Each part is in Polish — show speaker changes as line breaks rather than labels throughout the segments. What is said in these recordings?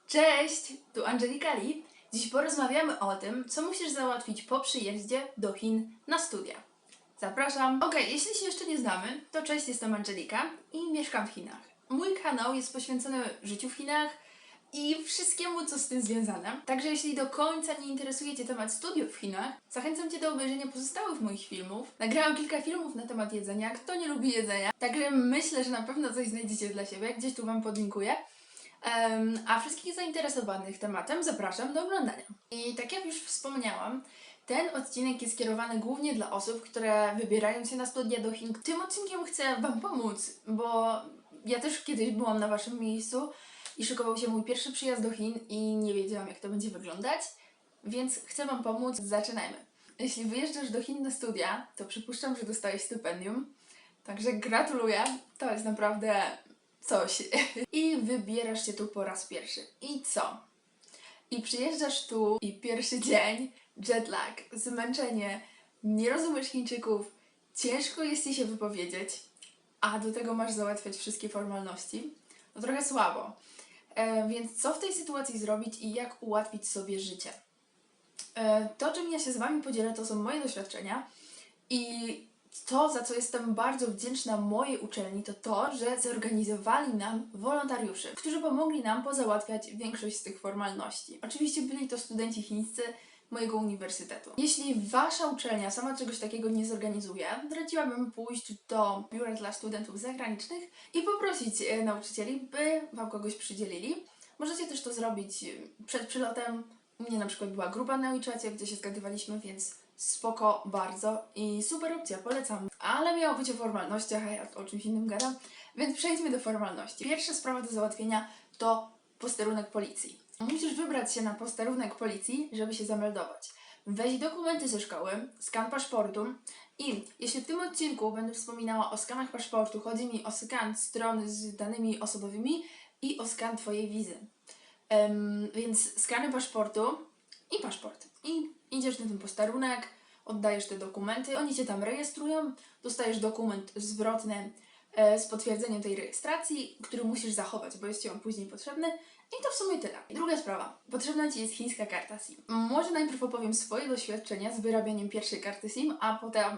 Cześć, tu Angelika Lee. Dziś porozmawiamy o tym, co musisz załatwić po przyjeździe do Chin na studia. Zapraszam. Jeśli się jeszcze nie znamy, to cześć, jestem Angelika i mieszkam w Chinach. Mój kanał jest poświęcony życiu w Chinach i wszystkiemu, co z tym związane. Także jeśli do końca nie interesuje Cię temat studiów w Chinach, zachęcam Cię do obejrzenia pozostałych moich filmów. Nagrałam kilka filmów na temat jedzenia, kto nie lubi jedzenia. Także myślę, że na pewno coś znajdziecie dla siebie, gdzieś tu Wam podlinkuję. A wszystkich zainteresowanych tematem zapraszam do oglądania. I tak jak już wspomniałam, ten odcinek jest skierowany głównie dla osób, które wybierają się na studia do Chin. Tym odcinkiem chcę Wam pomóc, bo ja też kiedyś byłam na Waszym miejscu i szykował się mój pierwszy przyjazd do Chin i nie wiedziałam, jak to będzie wyglądać, więc chcę Wam pomóc. Zaczynajmy. Jeśli wyjeżdżasz do Chin na studia, to przypuszczam, że dostałeś stypendium, także gratuluję. To jest naprawdę coś. I wybierasz się tu po raz pierwszy. I co? I przyjeżdżasz tu i pierwszy dzień, jetlag, zmęczenie, nie rozumiesz Chińczyków, ciężko jest Ci się wypowiedzieć, a do tego masz załatwiać wszystkie formalności. No trochę słabo. Więc co w tej sytuacji zrobić i jak ułatwić sobie życie? To, czym ja się z Wami podzielę, to są moje doświadczenia i to, za co jestem bardzo wdzięczna mojej uczelni, to to, że zorganizowali nam wolontariuszy, którzy pomogli nam pozałatwiać większość z tych formalności. Oczywiście byli to studenci chińscy mojego uniwersytetu. Jeśli Wasza uczelnia sama czegoś takiego nie zorganizuje, radziłabym pójść do biura dla studentów zagranicznych i poprosić nauczycieli, by Wam kogoś przydzielili. Możecie też to zrobić przed przylotem. U mnie na przykład była grupa na WeChacie, gdzie się zgadywaliśmy, więc spoko bardzo i super opcja, polecam. Ale miało być o formalnościach, a ja o czymś innym gadam, więc przejdźmy do formalności. Pierwsza sprawa do załatwienia to posterunek policji. Musisz wybrać się na posterunek policji, żeby się zameldować. Weź dokumenty ze szkoły, skan paszportu i jeśli w tym odcinku będę wspominała o skanach paszportu, chodzi mi o skan strony z danymi osobowymi i o skan Twojej wizy. Więc skany paszportu i paszport. I idziesz na ten posterunek, oddajesz te dokumenty, oni Cię tam rejestrują, dostajesz dokument zwrotny z potwierdzeniem tej rejestracji, który musisz zachować, bo jest Ci on później potrzebny. I to w sumie tyle. Druga sprawa. Potrzebna Ci jest chińska karta SIM. Może najpierw opowiem swoje doświadczenia z wyrabianiem pierwszej karty SIM, a potem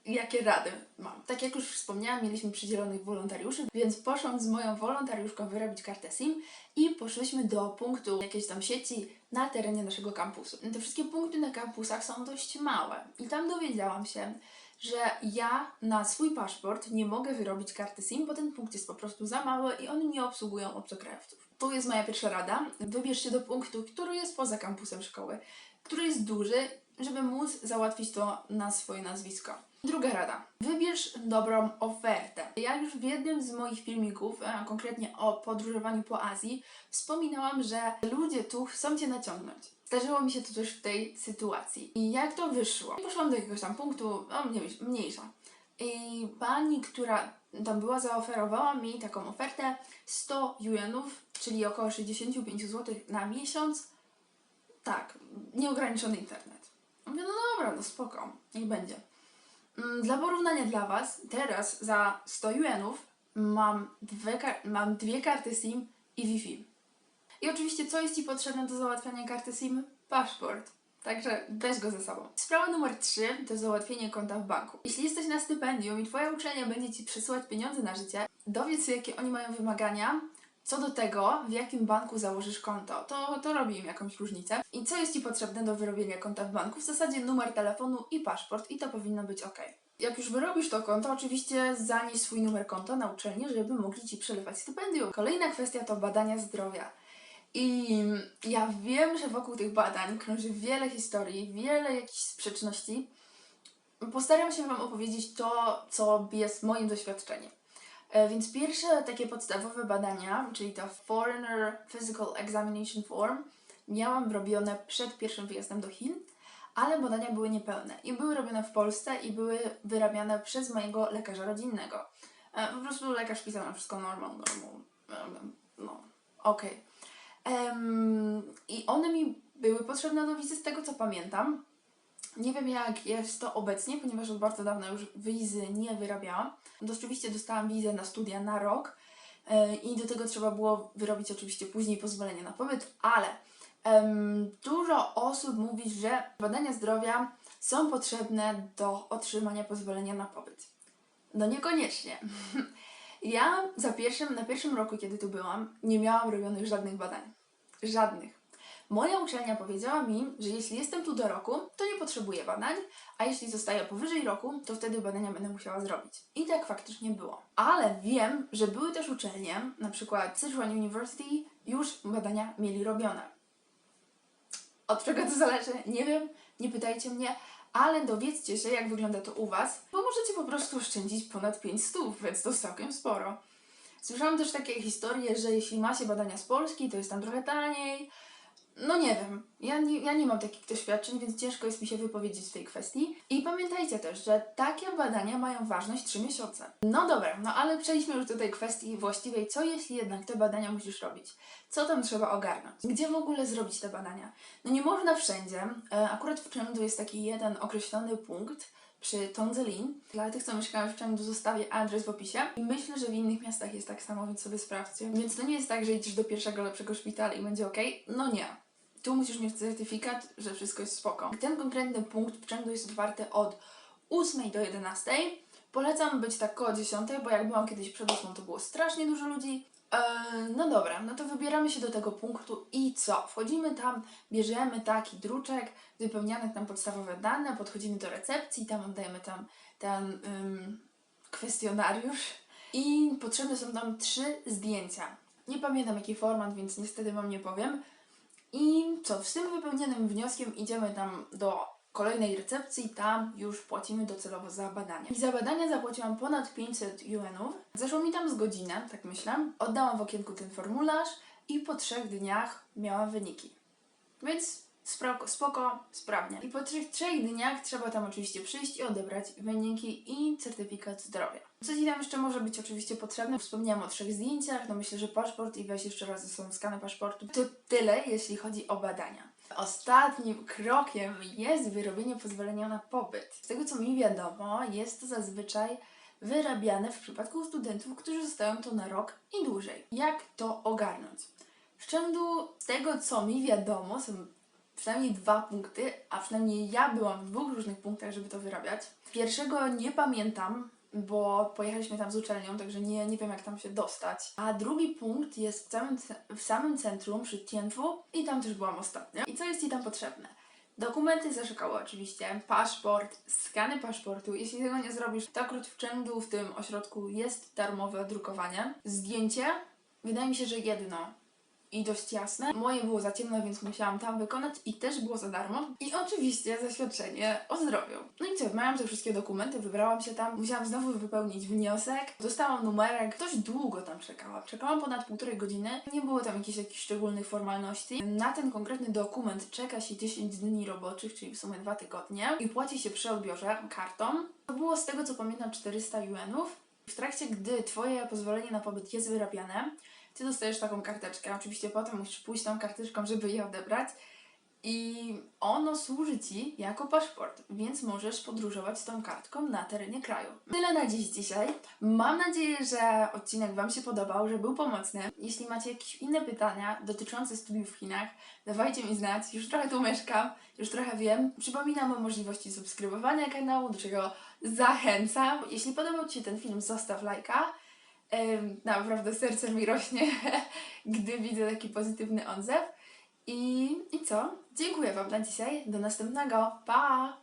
jakie rady mam. Tak jak już wspomniałam, mieliśmy przydzielonych wolontariuszy, więc poszłam z moją wolontariuszką wyrobić kartę SIM i poszłyśmy do punktu jakiejś tam sieci na terenie naszego kampusu. Te wszystkie punkty na kampusach są dość małe i tam dowiedziałam się, że ja na swój paszport nie mogę wyrobić karty SIM, bo ten punkt jest po prostu za mały i oni nie obsługują obcokrajowców. Tu jest moja pierwsza rada. Wybierz się do punktu, który jest poza kampusem szkoły, który jest duży, żeby móc załatwić to na swoje nazwisko. Druga rada. Wybierz dobrą ofertę. Ja już w jednym z moich filmików, konkretnie o podróżowaniu po Azji, wspominałam, że ludzie tu chcą Cię naciągnąć. Zdarzyło mi się to też w tej sytuacji. I jak to wyszło? Poszłam do jakiegoś tam punktu, mniejsza. I pani, która tam była, zaoferowała mi taką ofertę 100 juanów, czyli około 65 zł na miesiąc. Tak, nieograniczony internet. Mówię, no dobra, no spoko, niech będzie. Dla porównania dla Was, teraz za 100 juanów mam dwie karty SIM i Wi-Fi. I oczywiście, co jest Ci potrzebne do załatwiania karty SIM? Paszport. Także weź go ze sobą. Sprawa numer 3 to załatwienie konta w banku. Jeśli jesteś na stypendium i Twoja uczelnia będzie Ci przesyłać pieniądze na życie, dowiedz się, jakie oni mają wymagania co do tego, w jakim banku założysz konto. To robi im jakąś różnicę. I co jest Ci potrzebne do wyrobienia konta w banku? W zasadzie numer telefonu i paszport i to powinno być ok. Jak już wyrobisz to konto, oczywiście zanieś swój numer konta na uczelnię, żeby mogli Ci przelewać stypendium. Kolejna kwestia to badania zdrowia. I ja wiem, że wokół tych badań krąży wiele historii, wiele jakichś sprzeczności. Postaram się Wam opowiedzieć to, co jest moim doświadczeniem. Więc pierwsze takie podstawowe badania, czyli to Foreigner Physical Examination Form, miałam robione przed pierwszym wyjazdem do Chin, ale badania były niepełne i były robione w Polsce i były wyrabiane przez mojego lekarza rodzinnego. Po prostu lekarz pisał na wszystko normal, no, okej. I one mi były potrzebne do wizy z tego, co pamiętam. Nie wiem, jak jest to obecnie, ponieważ od bardzo dawna już wizy nie wyrabiałam. Oczywiście dostałam wizę na studia na rok i do tego trzeba było wyrobić oczywiście później pozwolenie na pobyt, ale dużo osób mówi, że badania zdrowia są potrzebne do otrzymania pozwolenia na pobyt. No niekoniecznie. Ja na pierwszym roku, kiedy tu byłam, nie miałam robionych żadnych badań. Żadnych. Moja uczelnia powiedziała mi, że jeśli jestem tu do roku, to nie potrzebuję badań, a jeśli zostaję powyżej roku, to wtedy badania będę musiała zrobić. I tak faktycznie było. Ale wiem, że były też uczelnie, na przykład Sichuan University, już badania mieli robione. Od czego to zależy? Nie wiem, nie pytajcie mnie, ale dowiedzcie się, jak wygląda to u Was, bo możecie po prostu oszczędzić ponad 500, więc to całkiem sporo. Słyszałam też takie historie, że jeśli ma się badania z Polski, to jest tam trochę taniej. No nie wiem, ja nie mam takich doświadczeń, więc ciężko jest mi się wypowiedzieć w tej kwestii. I pamiętajcie też, że takie badania mają ważność 3 miesiące. No dobra, no ale przejdźmy już do tej kwestii właściwej. Co jeśli jednak te badania musisz robić? Co tam trzeba ogarnąć? Gdzie w ogóle zrobić te badania? No nie można wszędzie. Akurat w Chengdu jest taki jeden określony punkt przy Tongzilin. Dla tych, co mieszkają w Chengdu, zostawię adres w opisie. I myślę, że w innych miastach jest tak samo, więc sobie sprawdźcie. Więc to nie jest tak, że idziesz do pierwszego lepszego szpitala i będzie ok. No nie. Tu musisz mieć certyfikat, że wszystko jest spoko. Ten konkretny punkt w Chengdu jest otwarty od 8 do 11. Polecam być tak koło 10, bo jak byłam kiedyś przed 8, to było strasznie dużo ludzi. No dobra, no to wybieramy się do tego punktu i co? Wchodzimy tam, bierzemy taki druczek, wypełniamy tam podstawowe dane, podchodzimy do recepcji, tam oddajemy ten kwestionariusz i potrzebne są nam 3 zdjęcia. Nie pamiętam jaki format, więc niestety Wam nie powiem. I co, z tym wypełnionym wnioskiem idziemy tam do kolejnej recepcji, tam już płacimy docelowo za badania. I za badania zapłaciłam ponad 500 yuanów. Zeszło mi tam z godzinę, tak myślę. Oddałam w okienku ten formularz i po 3 dniach miałam wyniki. Więc spoko, sprawnie. I po 3 dniach trzeba tam oczywiście przyjść i odebrać wyniki i certyfikat zdrowia. Co Ci tam jeszcze może być oczywiście potrzebne? Wspomniałam o 3 zdjęciach, no myślę, że paszport i weź jeszcze raz ze sobą skany paszportu. To tyle, jeśli chodzi o badania. Ostatnim krokiem jest wyrobienie pozwolenia na pobyt. Z tego co mi wiadomo, jest to zazwyczaj wyrabiane w przypadku studentów, którzy zostają tu na rok i dłużej. Jak to ogarnąć? W Chengdu, z tego co mi wiadomo, są przynajmniej 2 punkty, a przynajmniej ja byłam w 2 różnych punktach, żeby to wyrabiać. Pierwszego nie pamiętam, bo pojechaliśmy tam z uczelnią, także nie wiem jak tam się dostać. A drugi punkt jest w samym centrum przy Tianfu i tam też byłam ostatnio. I co jest Ci tam potrzebne? Dokumenty ze szkoły oczywiście, paszport, skany paszportu. Jeśli tego nie zrobisz, to akurat w Chengdu, w tym ośrodku jest darmowe drukowanie. Zdjęcie, wydaje mi się, że jedno i dość jasne. Moje było za ciemno, więc musiałam tam wykonać i też było za darmo. I oczywiście zaświadczenie o zdrowiu. No i co, miałam te wszystkie dokumenty, wybrałam się tam, musiałam znowu wypełnić wniosek, dostałam numerek, dość długo tam czekałam. Czekałam ponad 1,5 godziny, nie było tam jakichś szczególnych formalności. Na ten konkretny dokument czeka się 10 dni roboczych, czyli w sumie 2 tygodnie i płaci się przy odbiorze kartą. To było z tego co pamiętam 400 yuanów. W trakcie, gdy Twoje pozwolenie na pobyt jest wyrabiane, Ty dostajesz taką karteczkę. Oczywiście potem musisz pójść tą karteczką, żeby je odebrać. I ono służy Ci jako paszport, więc możesz podróżować z tą kartką na terenie kraju. Tyle na dziś dzisiaj. Mam nadzieję, że odcinek Wam się podobał, że był pomocny. Jeśli macie jakieś inne pytania dotyczące studiów w Chinach, dawajcie mi znać. Już trochę tu mieszkam, już trochę wiem. Przypominam o możliwości subskrybowania kanału, do czego zachęcam. Jeśli podobał Ci się ten film, zostaw lajka. Naprawdę serce mi rośnie, gdy widzę taki pozytywny odzew. I co? Dziękuję Wam na dzisiaj. Do następnego. Pa!